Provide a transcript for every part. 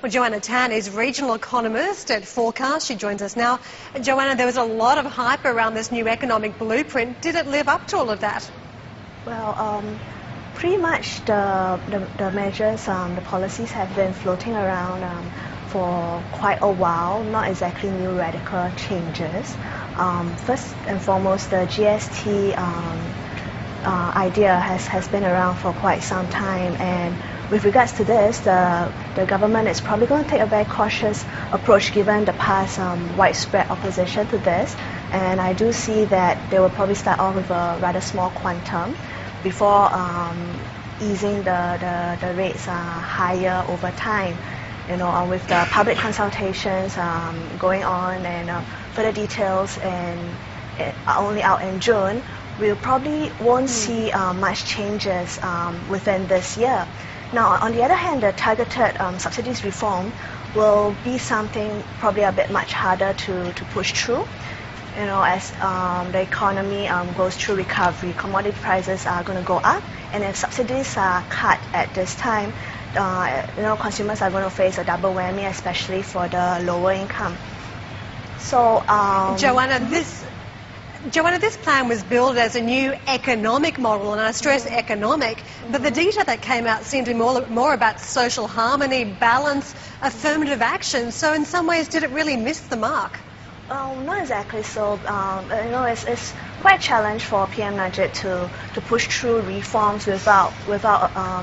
Well, Joanna Tan is regional economist at Forecast. She joins us now. Joanna, there was a lot of hype around this new economic blueprint. Did it live up to all of that? Well, pretty much the measures, the policies have been floating around for quite a while, not exactly new radical changes. First and foremost, the GST idea has been around for quite some time, and with regards to this, the government is probably going to take a very cautious approach given the past widespread opposition to this, and I do see that they will probably start off with a rather small quantum before easing the rates higher over time. You know, with the public consultations going on and further details and only out in June, we probably won't see much changes within this year. Now, on the other hand, the targeted subsidies reform will be something probably a bit much harder to push through. You know, as the economy goes through recovery, commodity prices are going to go up, and if subsidies are cut at this time, you know, consumers are going to face a double whammy, especially for the lower income. So, Joanna, this plan was billed as a new economic model, and I stress economic, but the data that came out seemed to be more about social harmony, balance, affirmative action. So in some ways, did it really miss the mark? Not exactly so. You know, it's quite a challenge for PM Najib to push through reforms without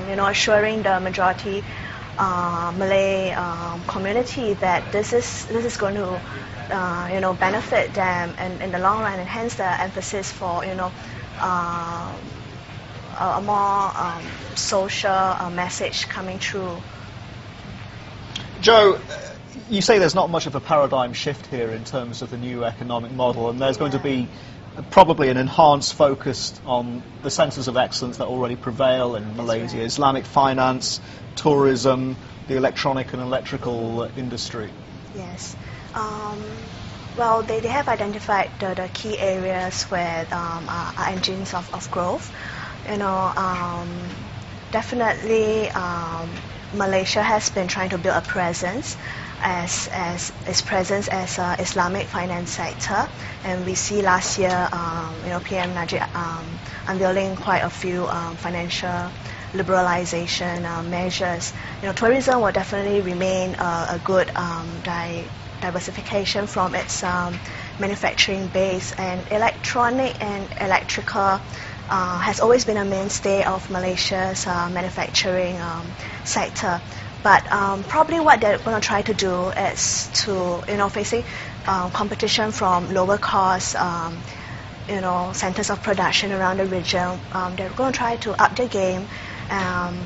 you know, assuring the majority Malay community that this is going to you know, benefit them in the long run, and hence the emphasis for, you know, a more social message coming through. Joe, you say there's not much of a paradigm shift here in terms of the new economic model, and there's going to be probably an enhanced focus on the centres of excellence that already prevail in Malaysia: right. Islamic finance, tourism, the electronic and electrical industry. Yes. Well, they have identified the key areas where are engines of growth. You know, definitely Malaysia has been trying to build a presence as Islamic finance sector, and we see last year, you know, PM Najib unveiling quite a few financial liberalization measures. You know, tourism will definitely remain a good diversification from its manufacturing base, and electronic and electrical has always been a mainstay of Malaysia's manufacturing sector. But probably what they're going to try to do is to, you know, facing competition from lower cost, you know, centers of production around the region, they're going to try to up their game,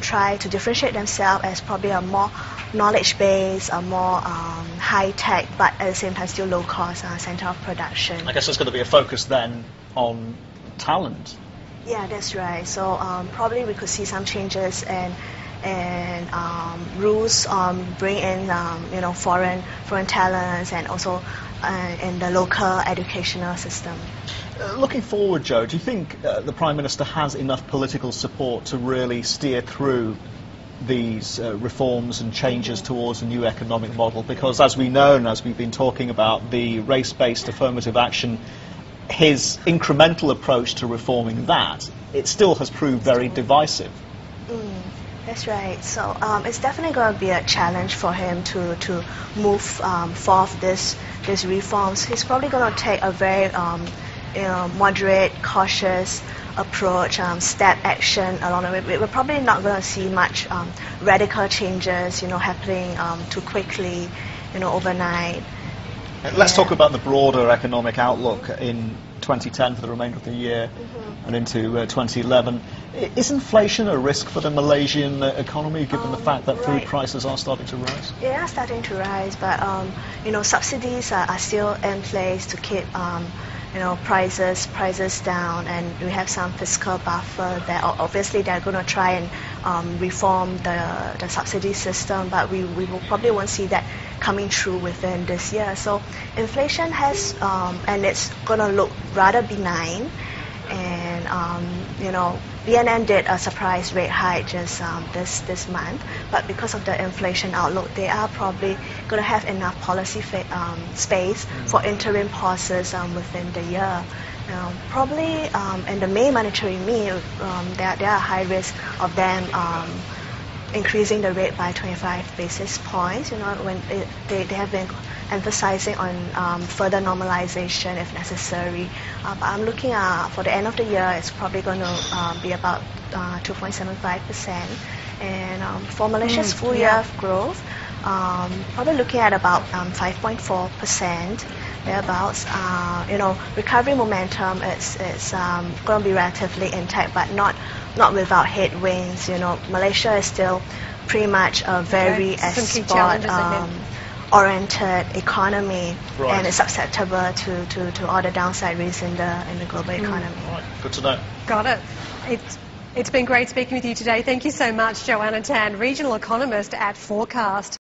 try to differentiate themselves as probably a more knowledge-based, a more high-tech, but at the same time still low-cost center of production. I guess there's going to be a focus then on talent. Yeah, that's right. So probably we could see some changes and rules bring in you know, foreign talents, and also in the local educational system. Looking forward, Joe, do you think the Prime Minister has enough political support to really steer through these reforms and changes towards a new economic model? Because as we know, and as we've been talking about, the race-based affirmative action, his incremental approach to reforming that, it still has proved very divisive. That's right. So it's definitely going to be a challenge for him to move forth these reforms. He's probably going to take a very you know, moderate, cautious approach, step action along the way. We're probably not going to see much radical changes, you know, happening too quickly, you know, overnight. Let's talk about the broader economic outlook in 2010 for the remainder of the year and into 2011. Is inflation a risk for the Malaysian economy, given the fact that food prices are starting to rise? They are starting to rise, but you know, subsidies are still in place to keep you know, prices down, and we have some fiscal buffer that obviously they're going to try and reform the subsidy system, but we will probably won't see that coming through within this year. So inflation has and it's going to look rather benign, and you know, BNN did a surprise rate hike just this month, but because of the inflation outlook, they are probably going to have enough policy space for interim pauses within the year. Probably in the May monetary meet, there are high risk of them increasing the rate by 25 basis points. You know, when they have been emphasizing on further normalization if necessary. But I'm looking at for the end of the year, it's probably going to be about 2.75%. And for Malaysia's full year growth, probably looking at about 5.4%. Thereabouts. You know, recovery momentum is going to be relatively intact, but not without headwinds. You know, Malaysia is still pretty much a very export-oriented economy, and it's susceptible to all the downside risks in the global economy. Right. Good to know. Got it. It's been great speaking with you today. Thank you so much, Joanna Tan, regional economist at Forecast.